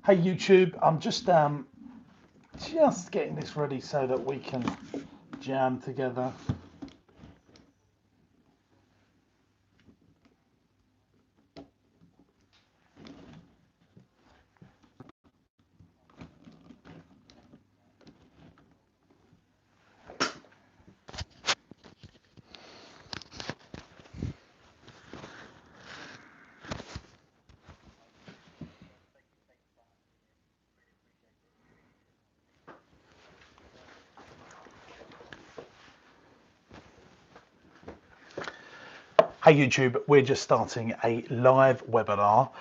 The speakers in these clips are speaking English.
Hey YouTube, I'm just getting this ready so that we can jam together. Hey YouTube, we're just starting a live webinar,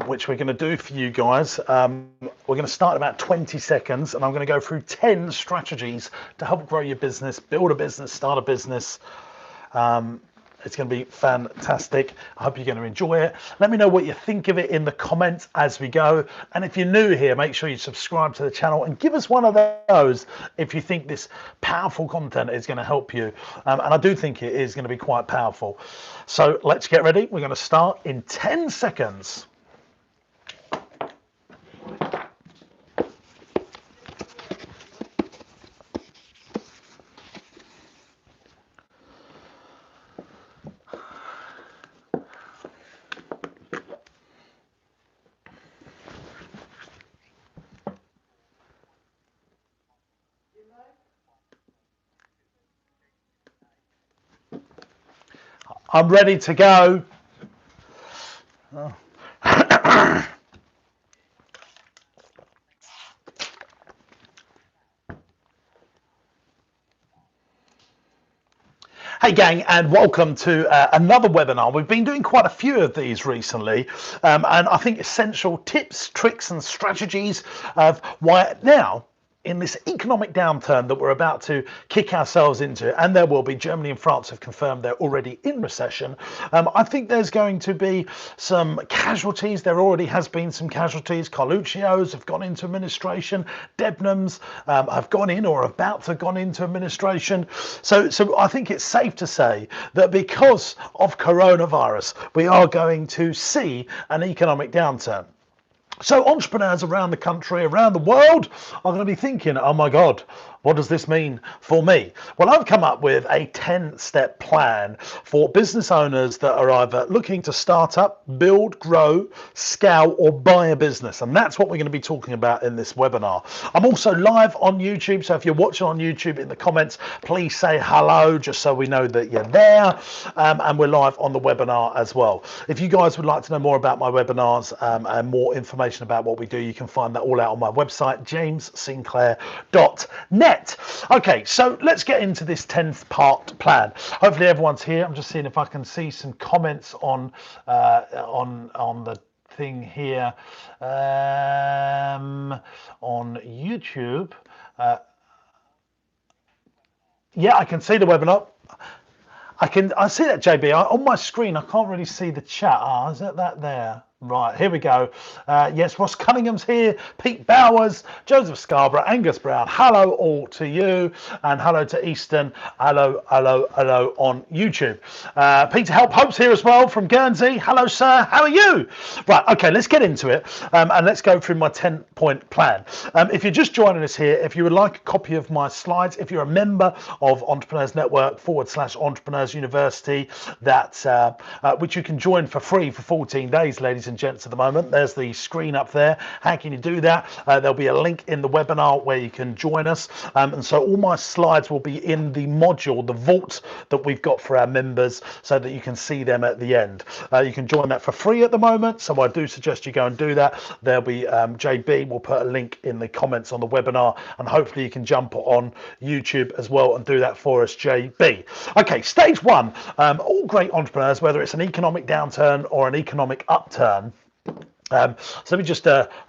which we're going to do for you guys. We're going to start in about 20 seconds and I'm going to go through 10 strategies to help grow your business, build a business, start a business. It's going to be fantastic. I hope you're going to enjoy it. Let me know what you think of it in the comments as we go. And if you're new here, make sure you subscribe to the channel and give us one of those if you think this powerful content is going to help you. And I do think it is going to be quite powerful. So let's get ready. We're going to start in 10 seconds. I'm ready to go. Oh. Hey gang, and welcome to another webinar. We've been doing quite a few of these recently, and I think essential tips, tricks and strategies of why now, in this economic downturn that we're about to kick ourselves into, and there will be, Germany and France have confirmed they're already in recession. I think there's going to be some casualties. There already has been some casualties. Carluccio's have gone into administration. Debenhams have gone in or about to gone into administration. So I think it's safe to say that because of coronavirus, we are going to see an economic downturn. So entrepreneurs around the country, around the world are going to be thinking, oh my God, what does this mean for me? Well, I've come up with a 10-step plan for business owners that are either looking to start up, build, grow, scale, or buy a business. And that's what we're going to be talking about in this webinar. I'm also live on YouTube. So if you're watching on YouTube, in the comments, please say hello, just so we know that you're there. And we're live on the webinar as well. If you guys would like to know more about my webinars and more information about what we do, you can find that all out on my website, jamessinclair.net. Okay, so let's get into this 10th part plan. Hopefully everyone's here. I'm just seeing if I can see some comments on the thing here on YouTube. Yeah, I can see the webinar. I see that, JB. On my screen, I can't really see the chat. Is that there? Right, here we go. Yes, Ross Cunningham's here, Pete Bowers, Joseph Scarborough, Angus Brown. Hello all to you, and hello to Easton. Hello on YouTube. Peter Hope's here as well from Guernsey. Hello, sir. How are you? Right, okay, let's get into it, and let's go through my 10-point plan. If you're just joining us here, if you would like a copy of my slides, if you're a member of Entrepreneurs Network /Entrepreneurs University, which you can join for free for 14 days, ladies and gents, at the moment. There's the screen up there. How can you do that? There'll be a link in the webinar where you can join us, and so all my slides will be in the module, the vault that we've got for our members, so that you can see them at the end. You can join that for free at the moment, so I do suggest you go and do that. There'll be JB will put a link in the comments on the webinar, and hopefully you can jump on YouTube as well and do that for us, JB. Okay, stage one. All great entrepreneurs, whether it's an economic downturn or an economic upturn. So let me just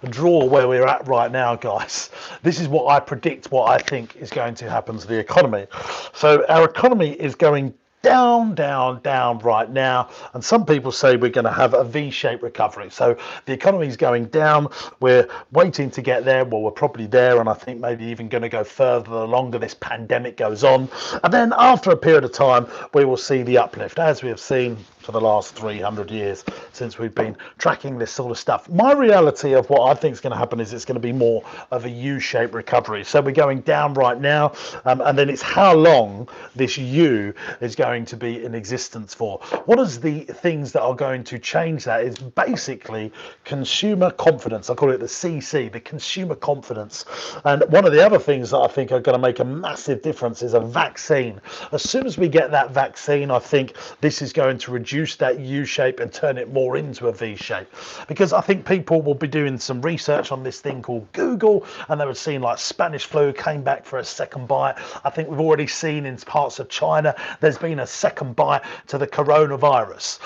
draw where we're at right now, guys. This is what I predict, what I think is going to happen to the economy. So our economy is going down right now, and some people say we're going to have a V-shaped recovery. So the economy is going down. We're waiting to get there. Well, we're probably there, and I think maybe even going to go further the longer this pandemic goes on. And then after a period of time, we will see the uplift, as we have seen for the last 300 years since we've been tracking this sort of stuff. My reality of what I think is going to happen is it's going to be more of a U-shaped recovery. So we're going down right now, and then it's how long this U is going to be in existence for. What is the things that are going to change that is basically consumer confidence. I call it the CC, the consumer confidence. And one of the other things that I think are going to make a massive difference is a vaccine. As soon as we get that vaccine, I think this is going to reduce that U shape and turn it more into a V shape, because I think people will be doing some research on this thing called Google, and they were seeing like Spanish flu came back for a second bite. I think we've already seen in parts of China there's been a second bite to the coronavirus.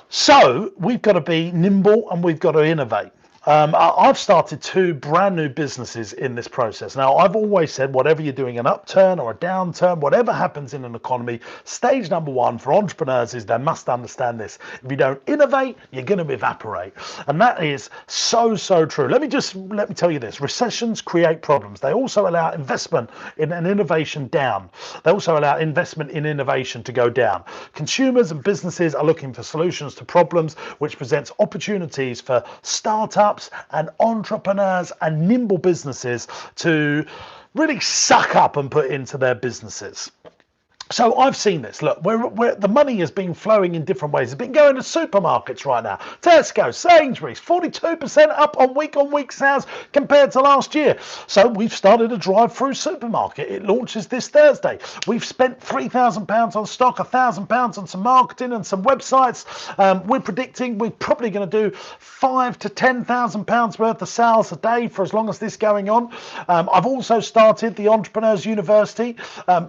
So we've got to be nimble and we've got to innovate. I've started 2 brand new businesses in this process. Now, I've always said, whatever you're doing, an upturn or a downturn, whatever happens in an economy, stage number 1 for entrepreneurs is they must understand this. If you don't innovate, you're going to evaporate. And that is so true. Let me tell you this. Recessions create problems. They also allow investment in an innovation down. They also allow investment in innovation to go down. Consumers and businesses are looking for solutions to problems, which presents opportunities for startups and entrepreneurs and nimble businesses to really suck up and put into their businesses. So I've seen this. Look, where the money has been flowing in different ways. It's been going to supermarkets right now. Tesco, Sainsbury's, 42% up on week sales compared to last year. So we've started a drive-through supermarket. It launches this Thursday. We've spent £3,000 on stock, £1,000 on some marketing and some websites. We're predicting we're probably going to do £5,000 to £10,000 worth of sales a day for as long as this is going on. I've also started the Entrepreneurs University.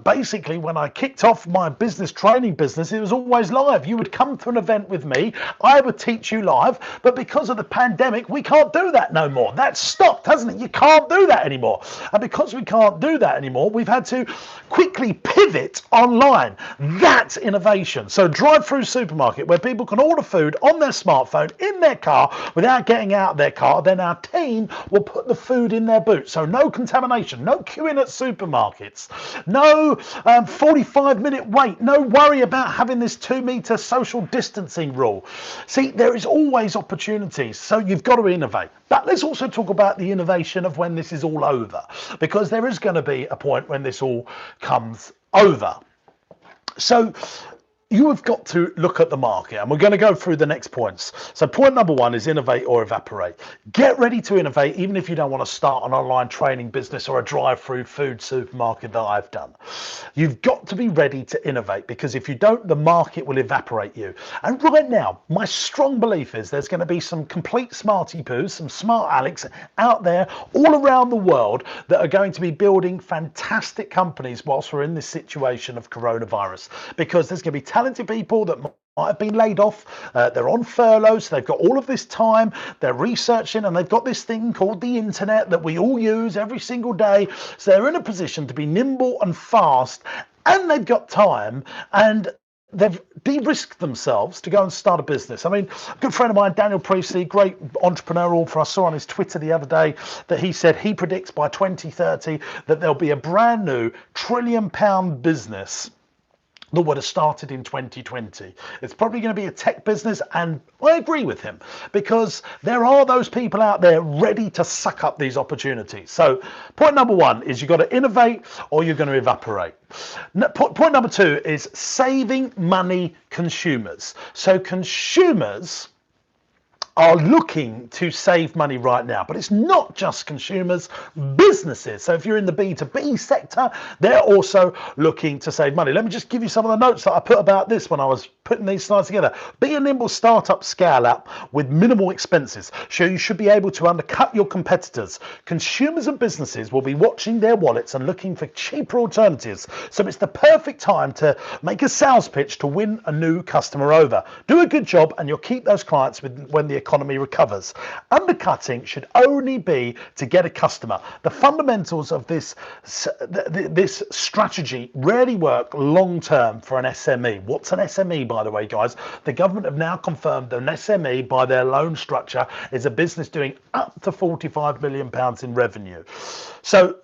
Basically, when I kicked off my business training business, it was always live. You would come to an event with me, I would teach you live, but because of the pandemic, we can't do that no more. That's stopped, hasn't it? You can't do that anymore. And because we can't do that anymore, we've had to quickly pivot online. That's innovation. So drive-through supermarket where people can order food on their smartphone in their car without getting out of their car. Then our team will put the food in their boot. So no contamination, no queuing at supermarkets, no 45-minute wait, no worry about having this 2-meter social distancing rule. See, there is always opportunities, so you've got to innovate. But let's also talk about the innovation of when this is all over, because there is going to be a point when this all comes over. So you have got to look at the market, and we're going to go through the next points. So point number 1 is innovate or evaporate. Get ready to innovate, even if you don't want to start an online training business or a drive-through food supermarket that I've done. You've got to be ready to innovate, because if you don't, the market will evaporate you. And right now, my strong belief is there's going to be some complete smarty poos, some smart Alex out there all around the world that are going to be building fantastic companies whilst we're in this situation of coronavirus, because there's going to be talented people that might have been laid off, they're on furlough, so they've got all of this time, they're researching, and they've got this thing called the internet that we all use every single day. So they're in a position to be nimble and fast, and they've got time, and they've de-risked themselves to go and start a business. I mean, a good friend of mine, Daniel Priestley, great entrepreneur author, I saw on his Twitter the other day that he said he predicts by 2030 that there'll be a brand new £1 trillion business that would have started in 2020. It's probably going to be a tech business, and I agree with him, because there are those people out there ready to suck up these opportunities. So point number 1 is you've got to innovate or you're going to evaporate. Point number 2 is saving money consumers. So consumers are looking to save money right now, but it's not just consumers, businesses. So if you're in the B2B sector, they're also looking to save money. Let me just give you some of the notes that I put about this when I was putting these slides together. Be a nimble startup scale up with minimal expenses. So you should be able to undercut your competitors. Consumers and businesses will be watching their wallets and looking for cheaper alternatives. So it's the perfect time to make a sales pitch to win a new customer over. Do a good job and you'll keep those clients when the economy recovers. Undercutting should only be to get a customer. The fundamentals of this strategy rarely work long term for an SME. What's an SME, by by the way, guys. The government have now confirmed an SME by their loan structure is a business doing up to £45 million in revenue. So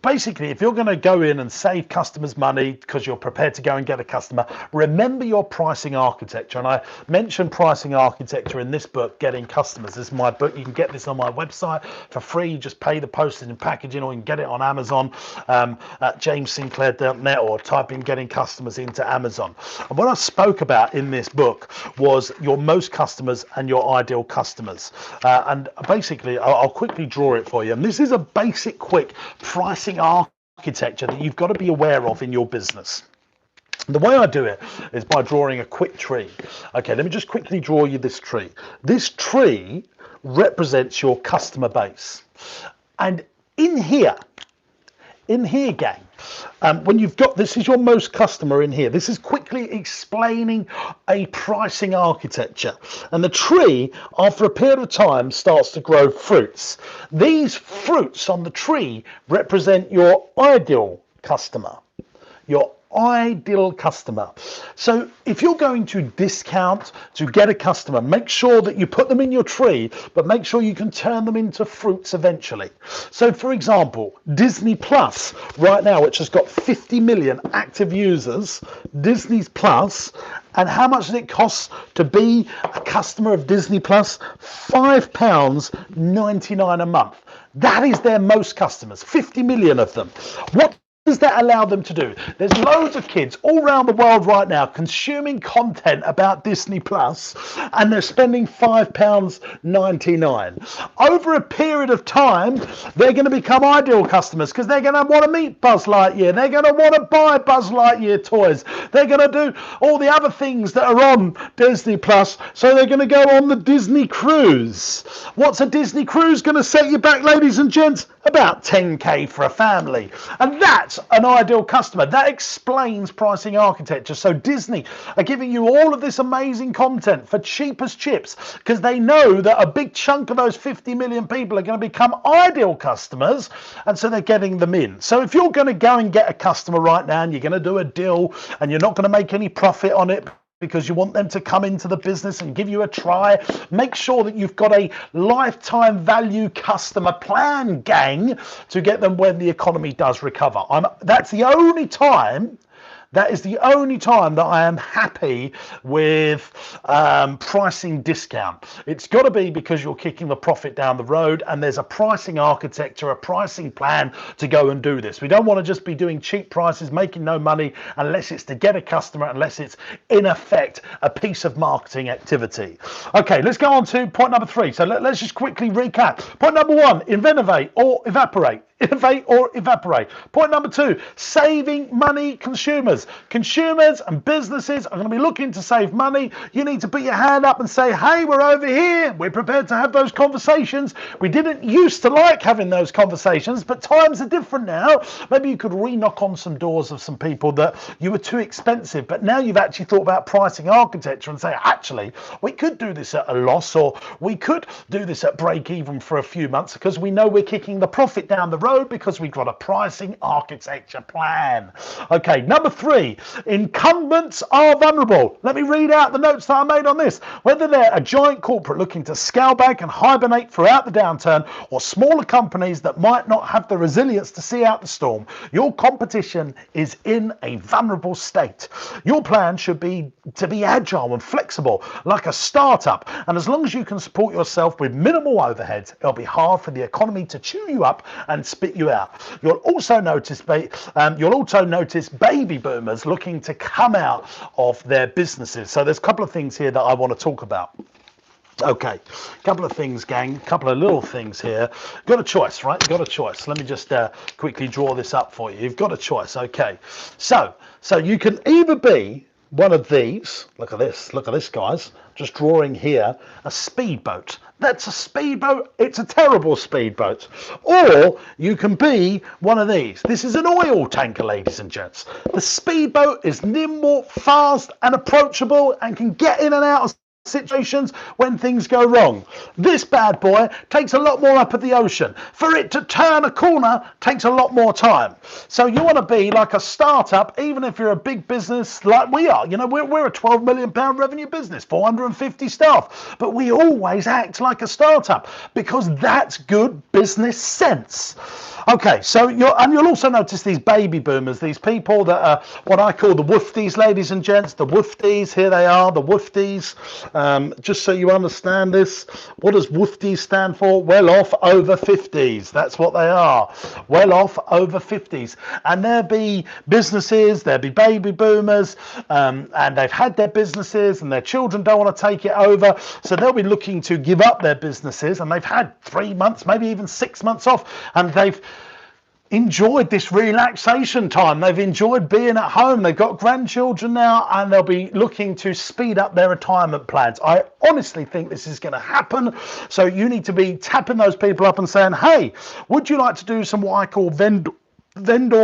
basically, if you're going to go in and save customers money because you're prepared to go and get a customer, remember your pricing architecture. And I mentioned pricing architecture in this book, Getting Customers. This is my book. You can get this on my website for free. You just pay the postage and packaging, or you can get it on Amazon at jamessinclair.net, or type in Getting Customers into Amazon. And what I spoke about in this book was your most customers and your ideal customers. And basically, I'll quickly draw it for you. And this is a basic, quick pricing architecture that you've got to be aware of in your business. The way I do it is by drawing a quick tree. Okay, let me just quickly draw you this tree. This tree represents your customer base. And in here, gang, when you've got, this is your most customer in here. This is quickly explaining a pricing architecture. And the tree, after a period of time, starts to grow fruits. These fruits on the tree represent your ideal customer. Your ideal customer. So if you're going to discount to get a customer, make sure that you put them in your tree, but make sure you can turn them into fruits eventually. So for example, Disney Plus right now, which has got 50 million active users, Disney Plus, and how much does it cost to be a customer of Disney Plus? £5.99 a month. That is their most customers, 50 million of them. What does that allow them to do? There's loads of kids all around the world right now consuming content about Disney Plus, and they're spending £5.99. Over a period of time, they're going to become ideal customers because they're going to want to meet Buzz Lightyear. They're going to want to buy Buzz Lightyear toys. They're going to do all the other things that are on Disney Plus. So they're going to go on the Disney cruise. What's a Disney cruise going to set you back, ladies and gents? About 10k for a family. And that's an ideal customer. That explains pricing architecture. So Disney are giving you all of this amazing content for cheap as chips because they know that a big chunk of those 50 million people are going to become ideal customers, and so they're getting them in. So if you're going to go and get a customer right now and you're going to do a deal and you're not going to make any profit on it because you want them to come into the business and give you a try, make sure that you've got a lifetime value customer plan, gang, to get them when the economy does recover. That's the only time. That is the only time that I am happy with pricing discount. It's got to be because you're kicking the profit down the road and there's a pricing architecture, a pricing plan to go and do this. We don't want to just be doing cheap prices, making no money, unless it's to get a customer, unless it's in effect a piece of marketing activity. Okay, let's go on to point number 3. So let's just quickly recap. Point number 1, innovate or evaporate. Innovate or evaporate. Point number 2, saving money consumers. Consumers and businesses are going to be looking to save money. You need to put your hand up and say, hey, we're over here. We're prepared to have those conversations. We didn't used to like having those conversations, but times are different now. Maybe you could re-knock on some doors of some people that you were too expensive, but now you've actually thought about pricing architecture and say, actually, we could do this at a loss, or we could do this at break even for a few months because we know we're kicking the profit down the road because we've got a pricing architecture plan. Okay, number 3, incumbents are vulnerable. Let me read out the notes that I made on this. Whether they're a giant corporate looking to scale back and hibernate throughout the downturn, or smaller companies that might not have the resilience to see out the storm, your competition is in a vulnerable state. Your plan should be to be agile and flexible like a startup, and as long as you can support yourself with minimal overheads, it'll be hard for the economy to chew you up and spit you out. You'll also notice baby boomers looking to come out of their businesses. So there's a couple of things here that I want to talk about. Okay, a couple of things, gang, a couple of little things here. Got a choice, right? Got a choice. Let me just quickly draw this up for you. You've got a choice. Okay, so you can either be one of these. Look at this, guys. Just drawing here a speedboat. That's a speedboat. It's a terrible speedboat. Or you can be one of these. This is an oil tanker, ladies and gents. The speedboat is nimble, fast and approachable and can get in and out of situations when things go wrong. This bad boy takes a lot more up at the ocean. For it to turn a corner takes a lot more time. So you want to be like a startup, even if you're a big business like we are. You know, we're a £12 million revenue business, 450 staff, but we always act like a startup because that's good business sense. Okay, so you'll also notice these baby boomers, these people that are what I call the woofties, ladies and gents, the woofties. Here they are, the woofties. Just so you understand this, what does woofties stand for? Well off over 50s. That's what they are. Well off over 50s. And there'll be businesses, there'll be baby boomers, and they've had their businesses and their children don't want to take it over. So they'll be looking to give up their businesses, and they've had 3 months, maybe even 6 months off, and they've enjoyed this relaxation time. They've enjoyed being at home. They've got grandchildren now, and they'll be looking to speed up their retirement plans. I honestly think this is going to happen. So you need to be tapping those people up and saying, hey, would you like to do some what I call vendor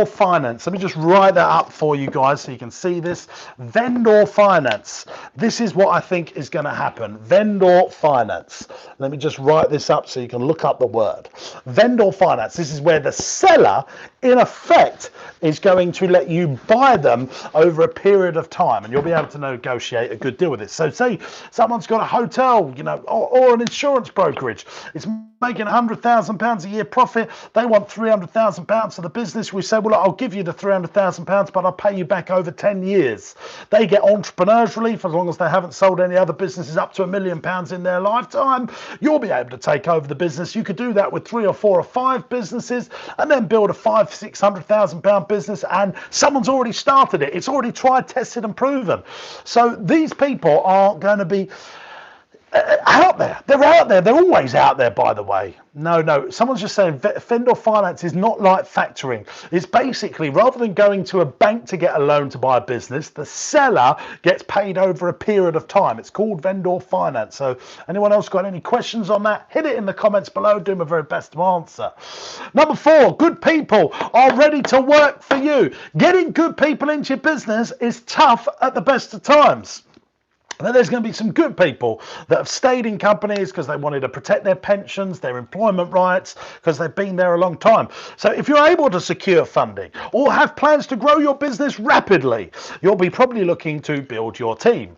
finance? Let me just write that up for you guys so you can see this. Vendor finance. This is what I think is going to happen. Vendor finance. Let me just write this up so you can look up the word. Vendor finance. This is where the seller, in effect, is going to let you buy them over a period of time, and you'll be able to negotiate a good deal with it. So say someone's got a hotel, you know, or an insurance brokerage. It's making £100,000 a year profit. They want £300,000 for the business. We say, well, look, I'll give you the £300,000, but I'll pay you back over 10 years. They get entrepreneurs relief as long as they haven't sold any other businesses up to £1 million in their lifetime. You'll be able to take over the business. You could do that with 3 or 4 or 5 businesses, and then build a £500,000-600,000 business, and someone's already started it. It's already tried, tested, and proven. So these people are going to be out there. They're out there. They're always out there, by the way. No. Someone's just saying vendor finance is not like factoring. It's basically, rather than going to a bank to get a loan to buy a business, the seller gets paid over a period of time. It's called vendor finance. So anyone else got any questions on that? Hit it in the comments below. Do my very best to answer. Number 4, good people are ready to work for you. Getting good people into your business is tough at the best of times. And then there's going to be some good people that have stayed in companies because they wanted to protect their pensions, their employment rights, because they've been there a long time. So if you're able to secure funding or have plans to grow your business rapidly, you'll be probably looking to build your team.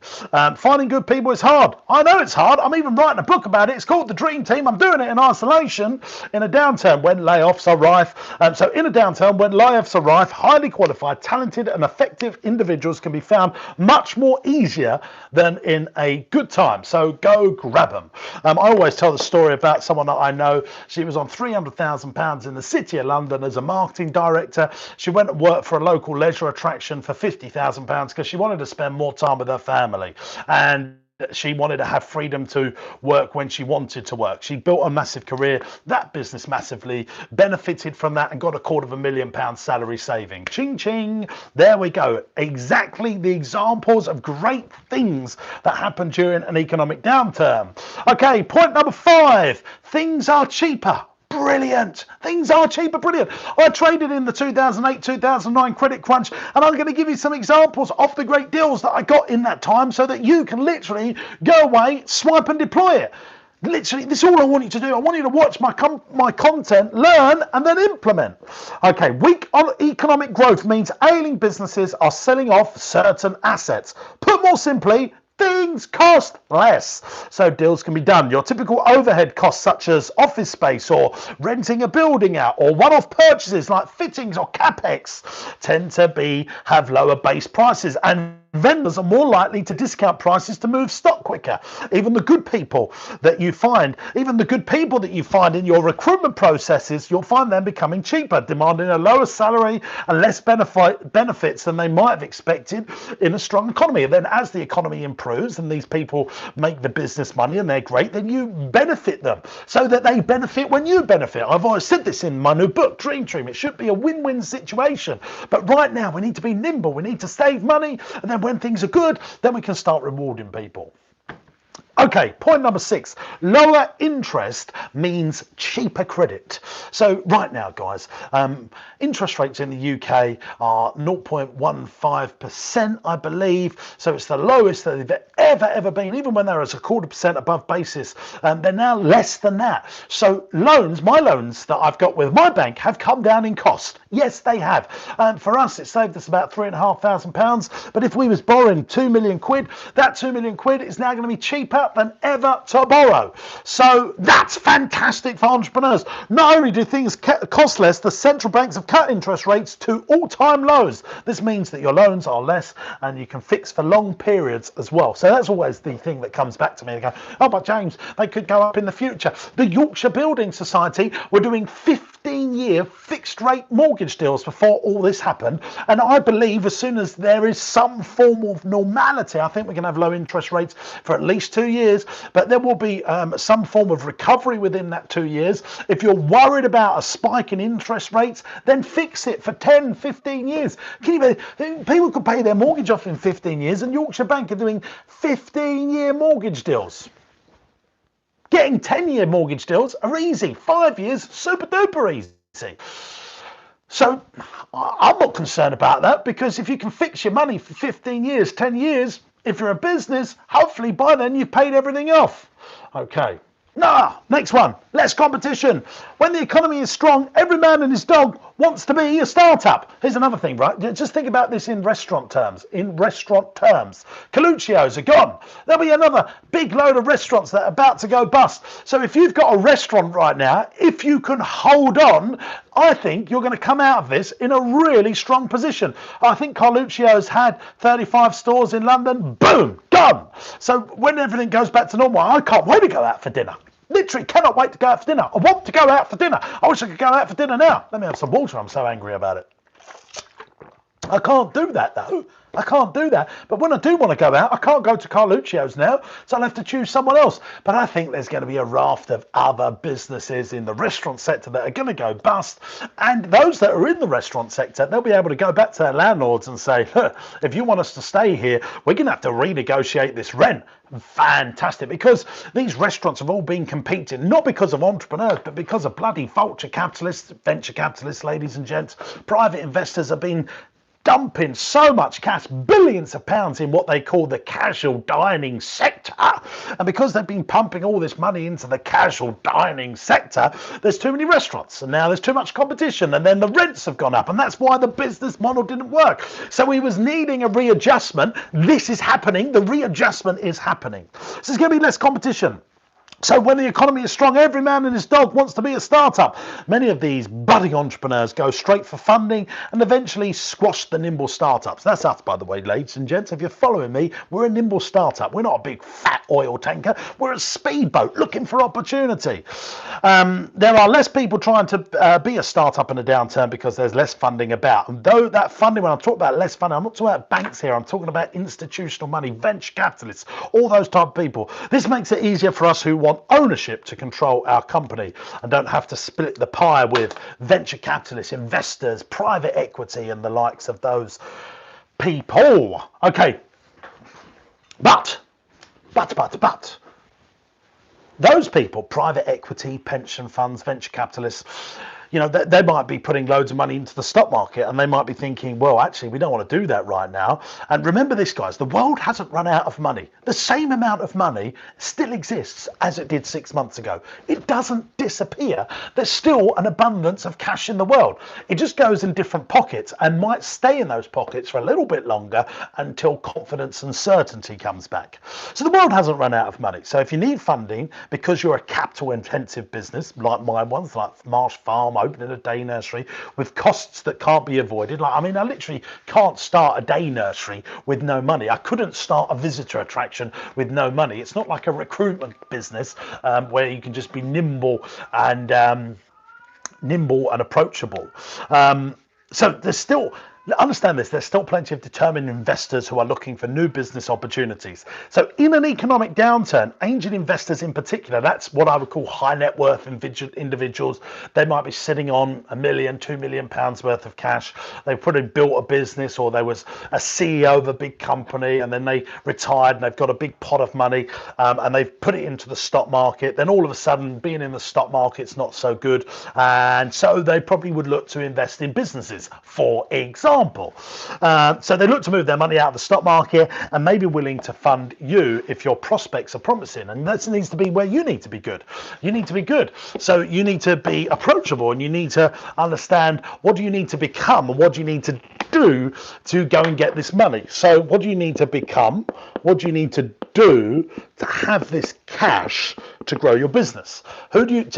Finding good people is hard. I know it's hard. I'm even writing a book about it. It's called The Dream Team. I'm doing it in isolation in a downturn when layoffs are rife. So in a downturn when layoffs are rife, highly qualified, talented and effective individuals can be found much more easier than in a good time. So go grab them. I always tell the story about someone that I know. She was on £300,000 in the city of London as a marketing director. She went and worked for a local leisure attraction for £50,000 because she wanted to spend more time with her family, and she wanted to have freedom to work when she wanted to work. She built a massive career. That business massively benefited from that and got a £250,000 salary saving. Ching ching. There we go. Exactly the examples of great things that happen during an economic downturn. Okay, point number 5. Things are cheaper. Brilliant. Things are cheaper. Brilliant. I traded in the 2008-2009 credit crunch, and I'm going to give you some examples of the great deals that I got in that time so that you can literally go away, swipe and deploy it. Literally, this is all I want you to do. I want you to watch my content, learn, and then implement. Okay, weak on economic growth means ailing businesses are selling off certain assets. Put more simply, things cost less, so deals can be done. Your typical overhead costs such as office space or renting a building out, or one-off purchases like fittings or capex tend to have lower base prices, and vendors are more likely to discount prices to move stock quicker. Even the good people that you find in your recruitment processes, you'll find them becoming cheaper, demanding a lower salary and less benefits than they might have expected in a strong economy. And then as the economy improves and these people make the business money and they're great, then you benefit them so that they benefit when you benefit. I've always said this in my new book, Dream Team. It should be a win-win situation. But right now we need to be nimble. We need to save money, and then when things are good, then we can start rewarding people. Okay, point number 6. Lower interest means cheaper credit. So right now, guys, interest rates in the UK are 0.15%, I believe. So it's the lowest that they've ever been. Even when they're as a 0.25% above basis, they're now less than that. So loans, my loans that I've got with my bank have come down in cost. Yes, they have. For us, it saved us about £3,500. But if we was borrowing 2 million quid, that 2 million quid is now going to be cheaper than ever to borrow. So that's fantastic for entrepreneurs. Not only do things cost less, the central banks have cut interest rates to all-time lows. This means that your loans are less and you can fix for long periods as well. So that's always the thing that comes back to me. They go, oh, but James, they could go up in the future. The Yorkshire Building Society were doing 15-year fixed rate mortgage deals before all this happened. And I believe as soon as there is some form of normality, I think we're going to have low interest rates for at least 2 years, but there will be some form of recovery within that 2 years. If you're worried about a spike in interest rates, then fix it for 10, 15 years. People could pay their mortgage off in 15 years, and Yorkshire Bank are doing 15-year mortgage deals. Getting 10-year mortgage deals are easy. 5 years, super duper easy. So I'm not concerned about that, because if you can fix your money for 15 years, 10 years, if you're a business, hopefully by then you've paid everything off. Okay. Next one. Less competition. When the economy is strong, every man and his dog wants to be a startup. Here's another thing, right? Just think about this in restaurant terms. Coluccio's are gone. There'll be another big load of restaurants that are about to go bust. So if you've got a restaurant right now, if you can hold on, I think you're going to come out of this in a really strong position. I think Carluccio's had 35 stores in London. Boom, gone. So when everything goes back to normal, I can't wait to go out for dinner. Literally cannot wait to go out for dinner. I want to go out for dinner. I wish I could go out for dinner now. Let me have some water. I'm so angry about it. I can't do that though. I can't do that. But when I do want to go out, I can't go to Carluccio's now, so I'll have to choose someone else. But I think there's going to be a raft of other businesses in the restaurant sector that are going to go bust. And those that are in the restaurant sector, they'll be able to go back to their landlords and say, look, if you want us to stay here, we're going to have to renegotiate this rent. Fantastic, because these restaurants have all been competing, not because of entrepreneurs, but because of bloody venture capitalists, ladies and gents. Private investors have been dumping so much cash, billions of pounds, in what they call the casual dining sector. And because they've been pumping all this money into the casual dining sector, there's too many restaurants, and now there's too much competition, and then the rents have gone up, and that's why the business model didn't work. So we was needing a readjustment. This is happening. The readjustment is happening. So there's going to be less competition. So when the economy is strong, every man and his dog wants to be a startup. Many of these budding entrepreneurs go straight for funding and eventually squash the nimble startups. That's us, by the way, ladies and gents. If you're following me, we're a nimble startup. We're not a big fat oil tanker. We're a speedboat looking for opportunity. There are less people trying to be a startup in a downturn because there's less funding about. And though that funding, when I talk about less funding, I'm not talking about banks here. I'm talking about institutional money, venture capitalists, all those type of people. This makes it easier for us who want ownership to control our company and don't have to split the pie with venture capitalists, investors, private equity, and the likes of those people. Okay, but those people, private equity, pension funds, venture capitalists, you know, they might be putting loads of money into the stock market, and they might be thinking, well, actually, we don't want to do that right now. And remember this, guys, the world hasn't run out of money. The same amount of money still exists as it did 6 months ago. It doesn't disappear. There's still an abundance of cash in the world. It just goes in different pockets and might stay in those pockets for a little bit longer until confidence and certainty comes back. So the world hasn't run out of money. So if you need funding because you're a capital intensive business, like mine ones, like Marsh Farm, opening a day nursery with costs that can't be avoided. Like, I mean, I literally can't start a day nursery with no money. I couldn't start a visitor attraction with no money. It's not like a recruitment business where you can just be nimble and approachable. So there's still understand this, there's still plenty of determined investors who are looking for new business opportunities. So in an economic downturn, angel investors in particular, that's what I would call high net worth individuals. They might be sitting on £1 million, £2 million worth of cash. They've probably built a business, or they was a CEO of a big company and then they retired and they've got a big pot of money, and they've put it into the stock market. Then all of a sudden being in the stock market's not so good, and so they probably would look to invest in businesses, for example. So they look to move their money out of the stock market and may be willing to fund you if your prospects are promising. And that needs to be where you need to be good. You need to be good. So you need to be approachable, and you need to understand, what do you need to become and what do you need to do to go and get this money. So what do you need to become? What do you need to do to have this cash to grow your business? Who do you need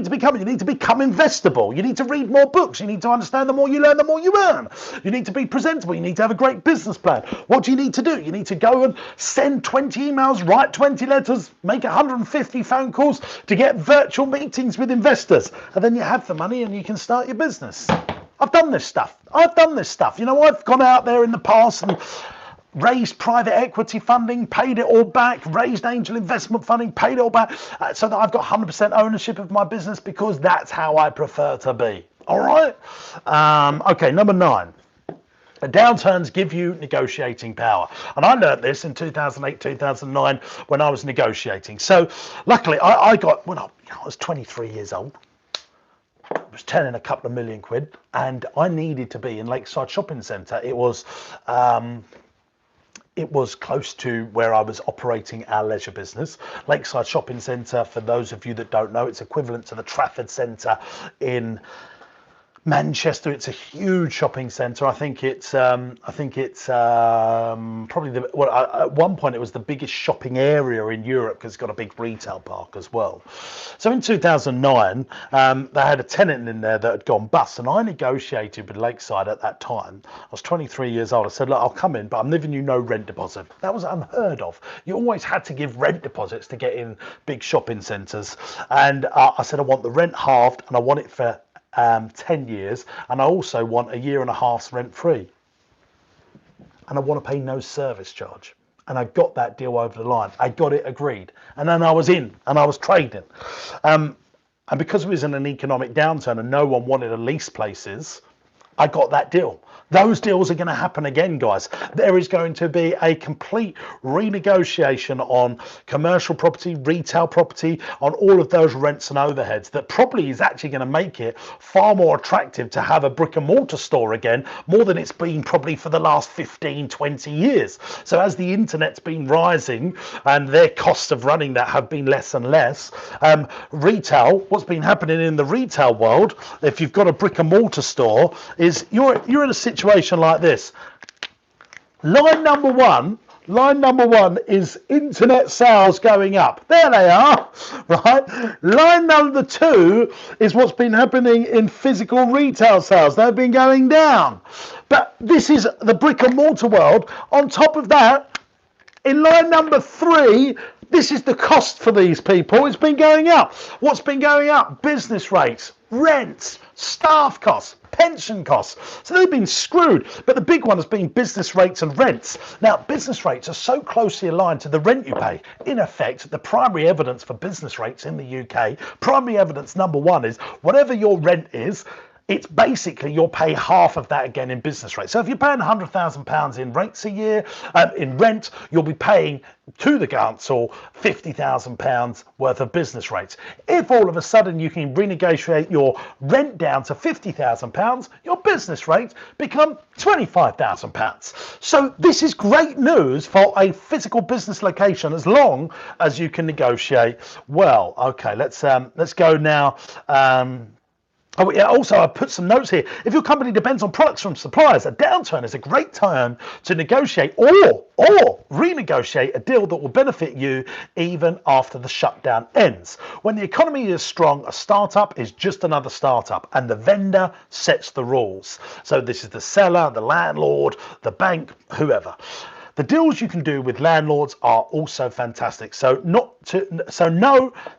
to become? You need to become investable. You need to read more books. You need to understand, the more you learn, the more you earn. You need to be presentable. You need to have a great business plan. What do you need to do? You need to go and send 20 emails, write 20 letters, make 150 phone calls to get virtual meetings with investors. And then you have the money and you can start your business. I've done this stuff. You know, I've gone out there in the past and raised private equity funding, paid it all back, raised angel investment funding, paid it all back, so that I've got 100% ownership of my business, because that's how I prefer to be. All right. Okay, number 9. Downturns give you negotiating power. And I learned this in 2008, 2009 when I was negotiating. So luckily I got, when I was 23 years old, I was turning a couple of million quid, and I needed to be in Lakeside Shopping Centre. It was close to where I was operating our leisure business. Lakeside Shopping Centre, for those of you that don't know, it's equivalent to the Trafford Centre in Manchester. It's a huge shopping centre. I think it's probably at one point it was the biggest shopping area in Europe, because it's got a big retail park as well. So in 2009, they had a tenant in there that had gone bust, and I negotiated with Lakeside at that time. I was 23 years old. I said, look, I'll come in, but I'm giving you no rent deposit. That was unheard of. You always had to give rent deposits to get in big shopping centres. And I said, I want the rent halved, and I want it for 10 years, and I also want 1.5 years rent free, and I want to pay no service charge. And I got that deal over the line. I got it agreed, and then I was in and I was trading, and because we was in an economic downturn and no one wanted to lease places, I got that deal. Those deals are going to happen again, guys. There is going to be a complete renegotiation on commercial property, retail property, on all of those rents and overheads, that probably is actually going to make it far more attractive to have a brick and mortar store again, more than it's been probably for the last 15, 20 years. So as the internet's been rising and their costs of running that have been less and less, retail, what's been happening in the retail world, if you've got a brick and mortar store, is you're in a situation like this. Line number one is internet sales going up. There they are, right? Line number 2 is what's been happening in physical retail sales. They've been going down. But this is the brick and mortar world. On top of that, in line number 3, this is the cost for these people. It's been going up. What's been going up? Business rates, rents, staff costs, pension costs. So they've been screwed. But the big one has been business rates and rents. Now, business rates are so closely aligned to the rent you pay. In effect, the primary evidence for business rates in the UK, primary evidence number 1 is whatever your rent is, it's basically you'll pay half of that again in business rates. So if you're paying £100,000 in rates a year, in rent, you'll be paying to the council £50,000 worth of business rates. If all of a sudden you can renegotiate your rent down to £50,000, your business rates become £25,000. So this is great news for a physical business location, as long as you can negotiate well. Okay, let's go now. Oh, yeah, also, I put some notes here. If your company depends on products from suppliers, a downturn is a great time to negotiate or renegotiate a deal that will benefit you even after the shutdown ends. When the economy is strong, a startup is just another startup, and the vendor sets the rules. So this is the seller, the landlord, the bank, whoever. The deals you can do with landlords are also fantastic. So no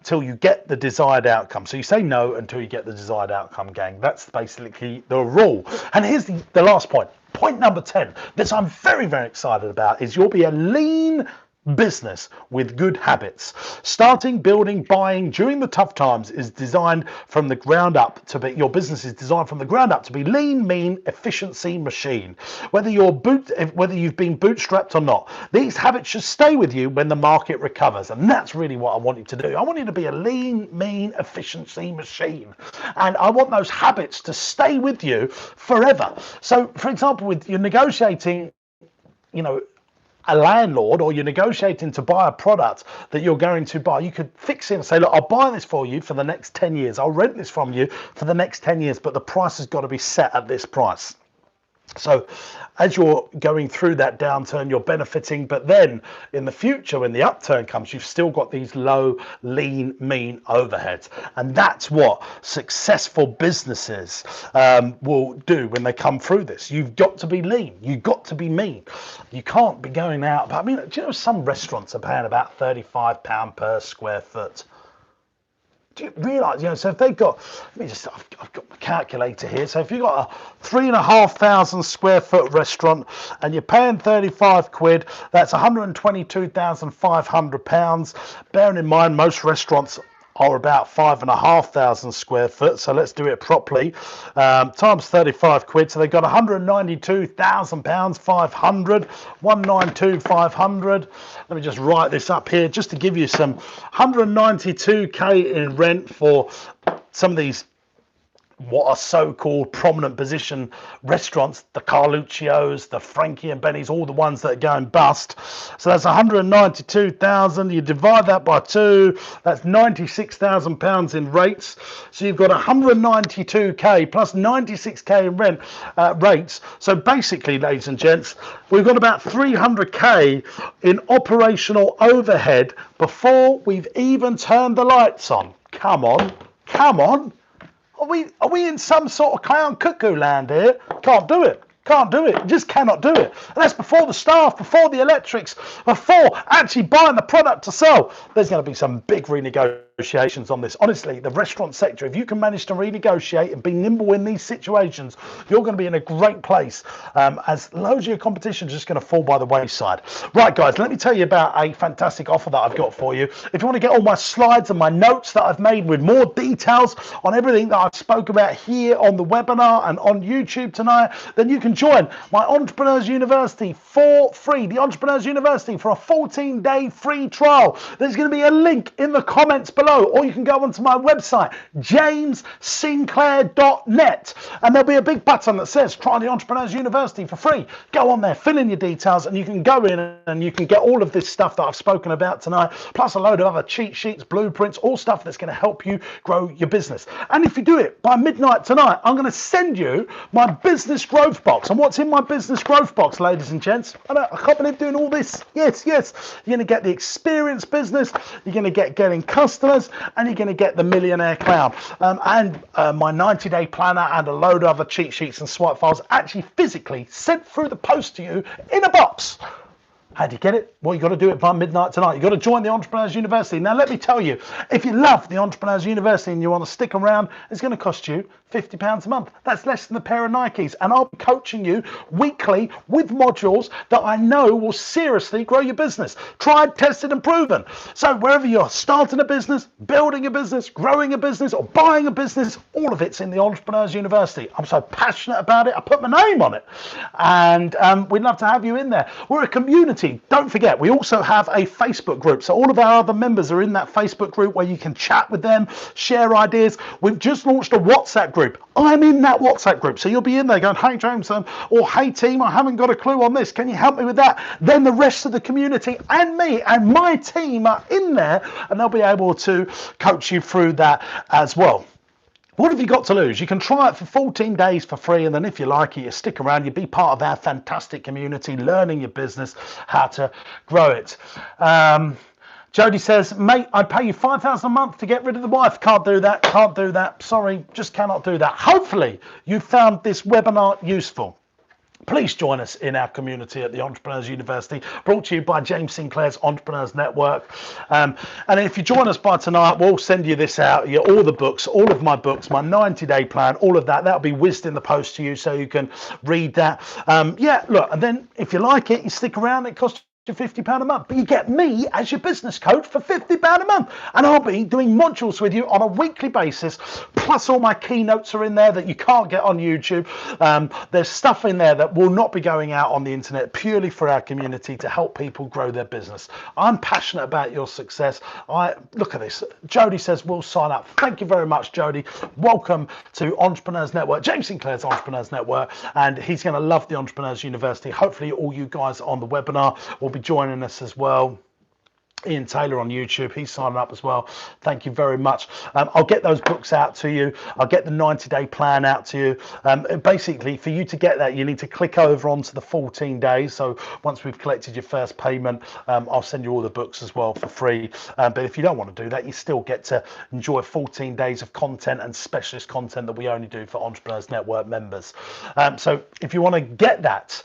till you get the desired outcome. So you say no until you get the desired outcome, gang. That's basically the rule. And here's the last point. Point number 10, that I'm very, very excited about, is you'll be a lean business with good habits. Starting, building, buying during the tough times is designed from the ground up to be, your business is designed from the ground up to be lean, mean, efficiency machine. Whether you've been bootstrapped or not, these habits should stay with you when the market recovers. And that's really what I want you to do. I want you to be a lean, mean, efficiency machine. And I want those habits to stay with you forever. So, for example, with your negotiating, a landlord, or you're negotiating to buy a product that you're going to buy, you could fix it and say, look, I'll buy this for you for the next 10 years. I'll rent this from you for the next 10 years, but the price has got to be set at this price. So as you're going through that downturn, you're benefiting, but then in the future, when the upturn comes, you've still got these low, lean, mean overheads. And that's what successful businesses will do when they come through this. You've got to be lean. You've got to be mean. You can't be going out. But I mean, do you know some restaurants are paying about £35 per square foot? Do you realise, so if they've got, I've got my calculator here. So if you've got a 3,500 square foot restaurant and you're paying 35 quid, that's £122,500. Bearing in mind, most restaurants are about 5,500 square foot. So let's do it properly. Times 35 quid. So they've got £192,000, 500, 192,500. Let me just write this up here just to give you some 192k in rent for some of these what are so-called prominent position restaurants, the Carluccio's, the Frankie and Benny's, all the ones that are going bust. So that's 192,000. You divide that by 2, that's 96,000 pounds in rates. So you've got 192k plus 96k in rent rates. So basically, ladies and gents, we've got about 300k in operational overhead before we've even turned the lights on. Come on, come on. Are we in some sort of clown cuckoo land here? Can't do it. Can't do it. Just cannot do it. And that's before the staff, before the electrics, before actually buying the product to sell. There's going to be some big renegotiations on this. Honestly, the restaurant sector, if you can manage to renegotiate and be nimble in these situations, you're going to be in a great place, as loads of your competition is just going to fall by the wayside. Right, guys, let me tell you about a fantastic offer that I've got for you. If you want to get all my slides and my notes that I've made with more details on everything that I've spoke about here on the webinar and on YouTube tonight, then you can join my Entrepreneurs University for free. The Entrepreneurs University for a 14-day free trial. There's going to be a link in the comments below, or you can go onto my website, jamessinclair.net, and there'll be a big button that says try the Entrepreneurs University for free. Go on there, fill in your details, and you can go in and you can get all of this stuff that I've spoken about tonight, plus a load of other cheat sheets, blueprints, all stuff that's going to help you grow your business. And if you do it by midnight tonight, I'm going to send you my business growth box. And what's in my business growth box, ladies and gents? I can't believe doing all this. Yes. You're going to get the experience business, you're going to get getting customers, and you're going to get the millionaire clown. And my 90-day planner and a load of other cheat sheets and swipe files actually physically sent through the post to you in a box. How do you get it? Well, you've got to do it by midnight tonight. You've got to join the Entrepreneurs University. Now, let me tell you, if you love the Entrepreneurs University and you want to stick around, it's going to cost you £50 a month. That's less than a pair of Nikes. And I'll be coaching you weekly with modules that I know will seriously grow your business. Tried, tested, and proven. So wherever you're starting a business, building a business, growing a business, or buying a business, all of it's in the Entrepreneurs University. I'm so passionate about it, I put my name on it. And we'd love to have you in there. We're a community. Don't forget, we also have a Facebook group. So all of our other members are in that Facebook group where you can chat with them, share ideas. We've just launched a WhatsApp group. I'm in that WhatsApp group. So you'll be in there going, hey, James, or hey, team, I haven't got a clue on this. Can you help me with that? Then the rest of the community and me and my team are in there, and they'll be able to coach you through that as well. What have you got to lose? You can try it for 14 days for free, and then if you like it, you stick around, you be part of our fantastic community, learning your business, how to grow it. Jody says, mate, I'd pay you £5,000 a month to get rid of the wife. Can't do that, can't do that. Sorry, just cannot do that. Hopefully you found this webinar useful. Please join us in our community at the Entrepreneurs University, brought to you by James Sinclair's Entrepreneurs Network. And if you join us by tonight, we'll send you this out, all the books, all of my books, my 90-day plan, all of that. That'll be whizzed in the post to you so you can read that. Yeah, look, and then if you like it, you stick around, it costs you £50 a month, but you get me as your business coach for £50 a month, and I'll be doing modules with you on a weekly basis, plus all my keynotes are in there that you can't get on YouTube. There's stuff in there that will not be going out on the internet, purely for our community to help people grow their business. I'm passionate about your success. Look at this, Jody says we'll sign up. Thank you very much, Jody. Welcome to Entrepreneurs Network, James Sinclair's Entrepreneurs Network, and he's going to love the Entrepreneurs University. Hopefully all you guys on the webinar will be joining us as well. Ian Taylor on YouTube, he's signing up as well. Thank you very much. I'll get those books out to you. I'll get the 90-day plan out to you. Basically, for you to get that, you need to click over onto the 14 days. So once we've collected your first payment, I'll send you all the books as well for free. But if you don't want to do that, you still get to enjoy 14 days of content and specialist content that we only do for Entrepreneurs Network members. So if you want to get that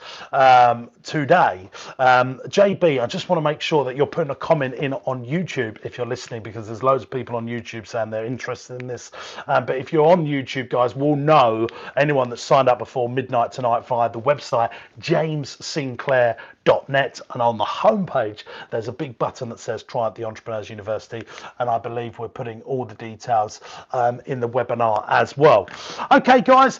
today, JB, I just want to make sure that you're putting a comment in on YouTube if you're listening, because there's loads of people on YouTube saying they're interested in this. But if you're on YouTube, guys, will know anyone that's signed up before midnight tonight via the website jamessinclair.net, and on the homepage there's a big button that says try out the Entrepreneurs University, and I believe we're putting all the details in the webinar as well. Okay, guys.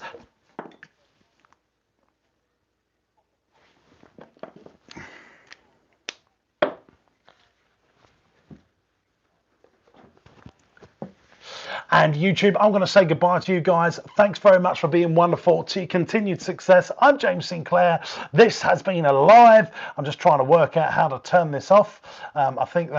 And YouTube, I'm going to say goodbye to you guys. Thanks very much for being wonderful. To your continued success. I'm James Sinclair. This has been a live. I'm just trying to work out how to turn this off. I think that